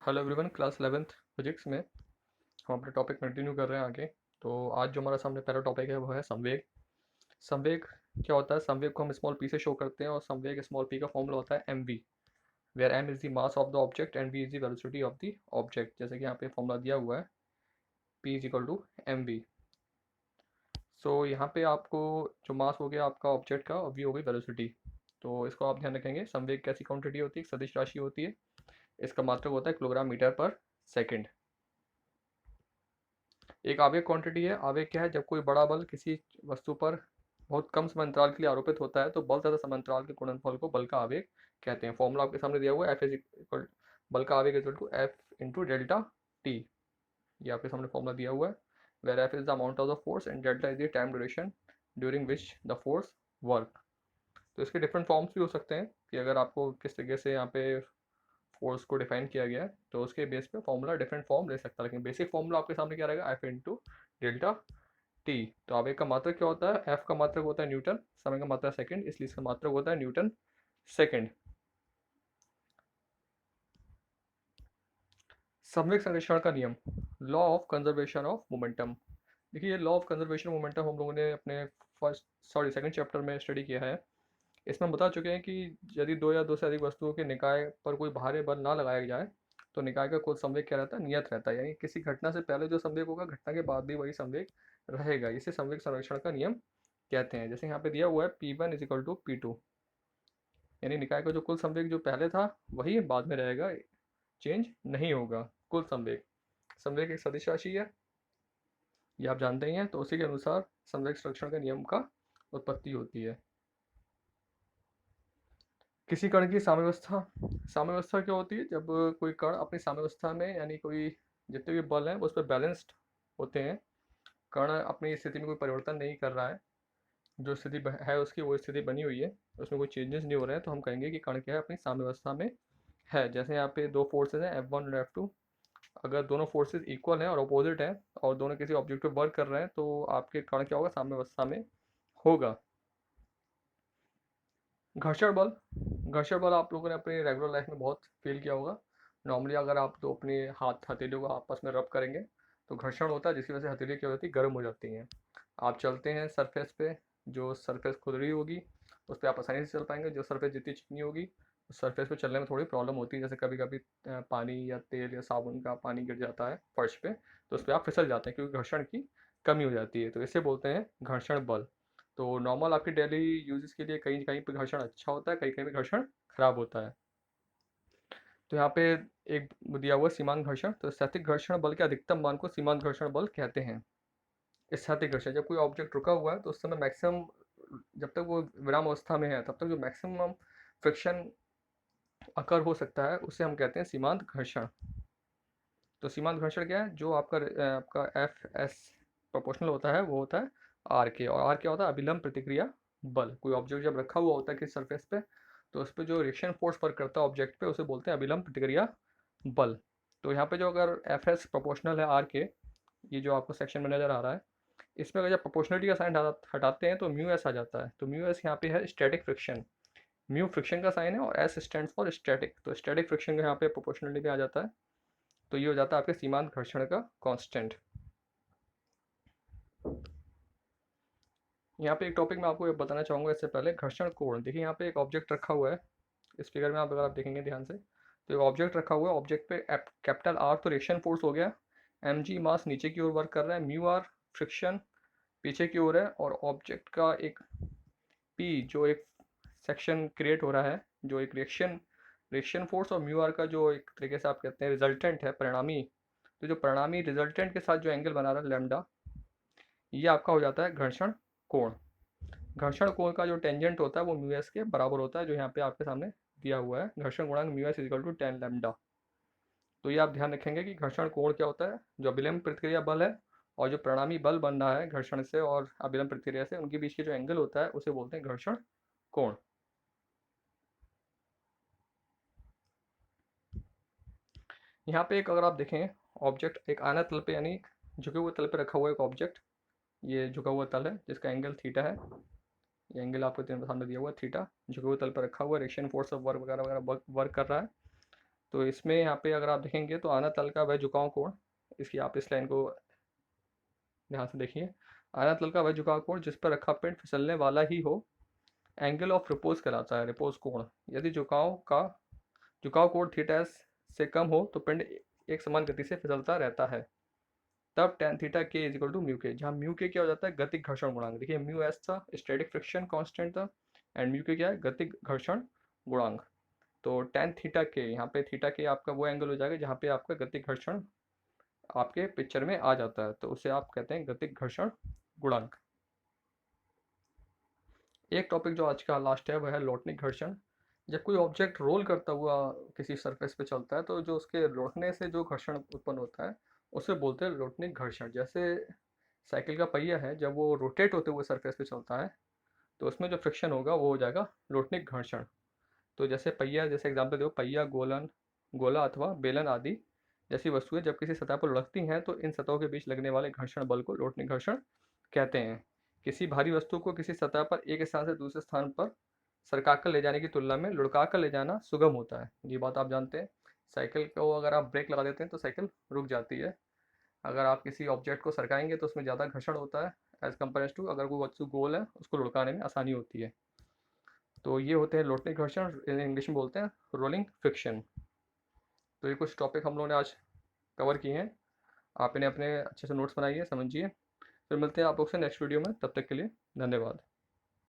Hello everyone, class 11th physics में हम अपने टॉपिक कंटिन्यू कर रहे हैं आगे। तो आज जो हमारा सामने पहला टॉपिक है वो है संवेग। संवेग क्या होता है? संवेग को हम स्मॉल पी से शो करते हैं और संवेग स्मॉल पी का फॉर्मूला होता है M V, where M is the mass of the object and V is the velocity of the object. जैसे कि यहाँ पे फॉर्मूला दिया हुआ है, P is equal to M V. So यहाँ पे आपको जो मास हो गया आपका ऑब्जेक्ट का और वी हो गई वेलोसिटी। तो इसको आप ध्यान रखेंगे, संवेग कैसी क्वांटिटी होती है? एक सदिश राशि होती है। इसका मात्रक होता है किलोग्राम मीटर पर सेकेंड। एक आवेग क्वांटिटी है। आवेग क्या है? जब कोई बड़ा बल किसी वस्तु पर बहुत कम समय अंतराल के लिए आरोपित होता है तो बल तथा समय अंतराल के गुणनफल को बल का आवेग कहते हैं। फॉर्मूला आपके सामने दिया हुआ है, एफ इज इक्वल, बल का आवेग equal to F into delta T. ये आपके सामने फॉर्मूला दिया हुआ है, where F is the amount of the force and delta is the time duration during which the force work. तो इसके डिफरेंट फॉर्म्स भी हो सकते हैं कि अगर आपको किस तरीके से यहाँ पे फोर्स को डिफाइन किया गया है तो उसके बेस पे फॉर्मूला डिफरेंट फॉर्म ले सकता है, लेकिन बेसिक फॉर्मूला आपके सामने क्या रहेगा? F into delta T. तो आवेग का मात्रक क्या होता है? एफ का मात्रक होता है न्यूटन, समय का मात्रक सेकंड, इसलिए इसका मात्रक होता है न्यूटन सेकंड। संवेग संरक्षण का नियम, law of conservation of momentum. देखिए, ये लॉ ऑफ कंजर्वेशन मोमेंटम हम लोगों ने अपने सेकंड चैप्टर में स्टडी किया है। इसमें हम बता चुके हैं कि यदि दो या दो से अधिक वस्तुओं के निकाय पर कोई बाहरी बल ना लगाया जाए तो निकाय का कुल संवेग क्या रहता है? नियत रहता है। यानी किसी घटना से पहले जो संवेग होगा, घटना के बाद भी वही संवेग रहेगा। इसे संवेग संरक्षण का नियम कहते हैं। जैसे यहाँ पे दिया हुआ है P one is equal to P two, यानी निकाय का जो कुल संवेग जो पहले था वही बाद में रहेगा, चेंज नहीं होगा। कुल संवेग, संवेग एक सदिश राशि है, ये आप जानते ही हैं। तो उसी के अनुसार संवेग संरक्षण के नियम का उत्पत्ति होती है। किसी कण की साम्यावस्था, साम्यावस्था क्या होती है? जब कोई कण अपनी साम्यावस्था में, यानी कोई जितने भी बल हैं उस पर बैलेंस्ड होते हैं, कण अपनी स्थिति में कोई परिवर्तन नहीं कर रहा है, जो स्थिति है उसकी वो स्थिति बनी हुई है, उसमें कोई चेंजेस नहीं हो रहे हैं, तो हम कहेंगे कि कण क्या है? अपनी साम्यावस्था में है। जैसे यहाँ पे दो फोर्सेज हैं F1 और F2। अगर दोनों फोर्सेज इक्वल हैं और अपोजिट हैं और दोनों किसी ऑब्जेक्ट पे वर्क कर रहे हैं तो आपके कण क्या होगा? साम्यावस्था में होगा। घर्षण बल, घर्षण बल आप लोगों ने अपनी रेगुलर लाइफ में बहुत फील किया होगा। नॉर्मली अगर आप तो अपने हाथ हथेलियों को आपस में रब करेंगे तो घर्षण होता है, जिसकी वजह से हथेली क्या होती है? गर्म हो जाती हैं। आप चलते हैं सरफेस पे, जो सरफेस खुरदरी होगी उस पर आप आसानी से चल पाएंगे। जो सरफेस जितनी चिकनी होगी उस सरफेस पे चलने में थोड़ी प्रॉब्लम होती है। जैसे कभी कभी पानी या तेल या साबुन का पानी गिर जाता है फर्श पे तो उस पर आप फिसल जाते हैं क्योंकि घर्षण की कमी हो जाती है। तो इसे बोलते हैं घर्षण बल। तो नॉर्मल आपकी डेली यूजेस के लिए कहीं कहीं पे घर्षण अच्छा होता है, कहीं कहीं पे घर्षण खराब होता है। तो यहाँ पे एक दिया हुआ सीमांत घर्षण, तो स्थैतिक घर्षण बल के अधिकतम मान को सीमांत घर्षण बल कहते हैं। स्थैतिक घर्षण, जब कोई ऑब्जेक्ट रुका हुआ है तो उस समय मैक्सिमम, जब तक वो विराम अवस्था में है तब तक जो मैक्सिमम फ्रिक्शन अकर हो सकता है उसे हम कहते हैं सीमांत घर्षण। तो सीमांत घर्षण क्या है? जो आपका एफ एस प्रोपोर्शनल होता है वो होता है आर के, और आर क्या होता है? अभिलंब प्रतिक्रिया बल। कोई ऑब्जेक्ट जब रखा हुआ होता है किसी सरफेस पे तो उस पर जो रिएक्शन फोर्स वर्क करता है ऑब्जेक्ट पे उसे बोलते हैं अभिलंब प्रतिक्रिया बल। तो यहाँ पे जो अगर एफ एस प्रोपोर्शनल है आर के, ये जो आपको सेक्शन में नजर आ रहा है, इसमें अगर जब प्रोपोर्शनलिटी का साइन हटाते हैं तो म्यू एस आ जाता है। तो म्यू एस यहाँ पे है स्टैटिक फ्रिक्शन, म्यू फ्रिक्शन का साइन है और एस स्टैंड फॉर स्टैटिक, तो स्टैटिक फ्रिक्शन का यहाँ पे प्रोपोर्शनलिटी में आ जाता है। तो ये हो जाता है आपके सीमांत घर्षण का कांस्टेंट। यहाँ पे एक टॉपिक मैं आपको बताना चाहूँगा इससे पहले, घर्षण कोण। देखिए यहाँ पे एक ऑब्जेक्ट रखा हुआ है, इस फिगर में आप अगर आप देखेंगे ध्यान से तो एक ऑब्जेक्ट रखा हुआ है। ऑब्जेक्ट पे कैपिटल आर तो रिएक्शन फोर्स हो गया, एम जी मास नीचे की ओर वर्क कर रहा है, म्यू आर फ्रिक्शन पीछे की ओर है, और ऑब्जेक्ट का एक पी जो एक सेक्शन क्रिएट हो रहा है, जो एक रिएक्शन रिएक्शन फोर्स, और म्यू आर का जो एक तरीके से आप कहते हैं रिजल्टेंट है, परिणामी। तो जो परिणामी रिजल्टेंट के साथ जो एंगल बना रहा है लेमडा, ये आपका हो जाता है घर्षण कोण। घर्षण कोण का जो टेंजेंट होता है वो म्यू एस के बराबर होता है, जो यहाँ पे आपके सामने दिया हुआ है, घर्षण गुणांक mu S is equal to 10 lambda. तो ये आप ध्यान रखेंगे कि घर्षण कोण क्या होता है? जो अभिलंब प्रतिक्रिया बल है और जो परिणामी बल बन रहा है घर्षण से और अभिलंब प्रतिक्रिया से, उनके बीच के जो एंगल होता है उसे बोलते हैं घर्षण कोण। यहाँ पे एक अगर आप देखें ऑब्जेक्ट एक आना तल पे, यानी झुके हुए तल पे रखा हुआ एक ऑब्जेक्ट, ये झुका हुआ तल है जिसका एंगल थीटा है। ये एंगल आपको सामने दिया हुआ है थीटा, झुके हुए तल पर रखा हुआ, रिएक्शन फोर्स ऑफ वर्क वगैरह वगैरह वर्क कर रहा है। तो इसमें यहाँ पे अगर आप देखेंगे तो आना तल का वह झुकाव कोण, इसकी आप इस लाइन को ध्यान से देखिए। आना तल का वह झुकाव कोण जिस पर रखा पिंड फिसलने वाला ही हो एंगल ऑफ रिपोज कहलाता है, रिपोज कोण। यदि झुकाव कोण थीटा से कम हो तो पिंड एक समान गति से फिसलता रहता है। तब tan थीटा के इज इक्वल टू म्यू के, जहाँ म्यू के क्या हो जाता है, गतिक घर्षण गुणांक। देखिए म्यू एस था स्टैटिक फ्रिक्शन कांस्टेंट था, एंड म्यू के क्या है, गतिक घर्षण गुणांक। तो tan थीटा के, यहाँ पे थीटा के आपका वो एंगल हो जाएगा जहाँ पे आपका गतिक घर्षण आपके पिक्चर में आ जाता है, तो उसे आप कहते हैं गतिक घर्षण गुणांक। एक टॉपिक जो आज का लास्ट है वह है लोटनिक घर्षण। जब कोई ऑब्जेक्ट रोल करता हुआ किसी सरफेस पे चलता है तो जो उसके लौटने से जो घर्षण उत्पन्न होता है उसे बोलते हैं लोटनिक घर्षण। जैसे साइकिल का पहिया है, जब वो रोटेट होते हुए सरफेस पे चलता है तो उसमें जो फ्रिक्शन होगा वो हो जाएगा लोटनिक घर्षण। तो जैसे पहिया, जैसे एग्जाम्पल दो, पहिया, गोला अथवा बेलन आदि जैसी वस्तुएं जब किसी सतह पर लुढ़कती हैं तो इन सतहों के बीच लगने वाले घर्षण बल को लोटनिक घर्षण कहते हैं। किसी भारी वस्तु को किसी सतह पर एक स्थान से दूसरे स्थान पर सरका कर ले जाने की तुलना में लुढ़का कर ले जाना सुगम होता है। ये बात आप जानते हैं। साइकिल को अगर आप ब्रेक लगा देते हैं तो साइकिल रुक जाती है। अगर आप किसी ऑब्जेक्ट को सरकाएंगे तो उसमें ज़्यादा घर्षण होता है एज कम्पेयर टू अगर कोई वस्तु गोल है उसको लुढ़काने में आसानी होती है। तो ये होते हैं लोटनिक घर्षण, इंग्लिश में बोलते हैं रोलिंग फ्रिक्शन। तो ये कुछ टॉपिक हम लोगों ने आज कवर किए हैं। आप इन्हें अपने अच्छे से नोट्स बनाइए, समझिए। फिर मिलते हैं आप लोग से नेक्स्ट वीडियो में, तब तक के लिए धन्यवाद।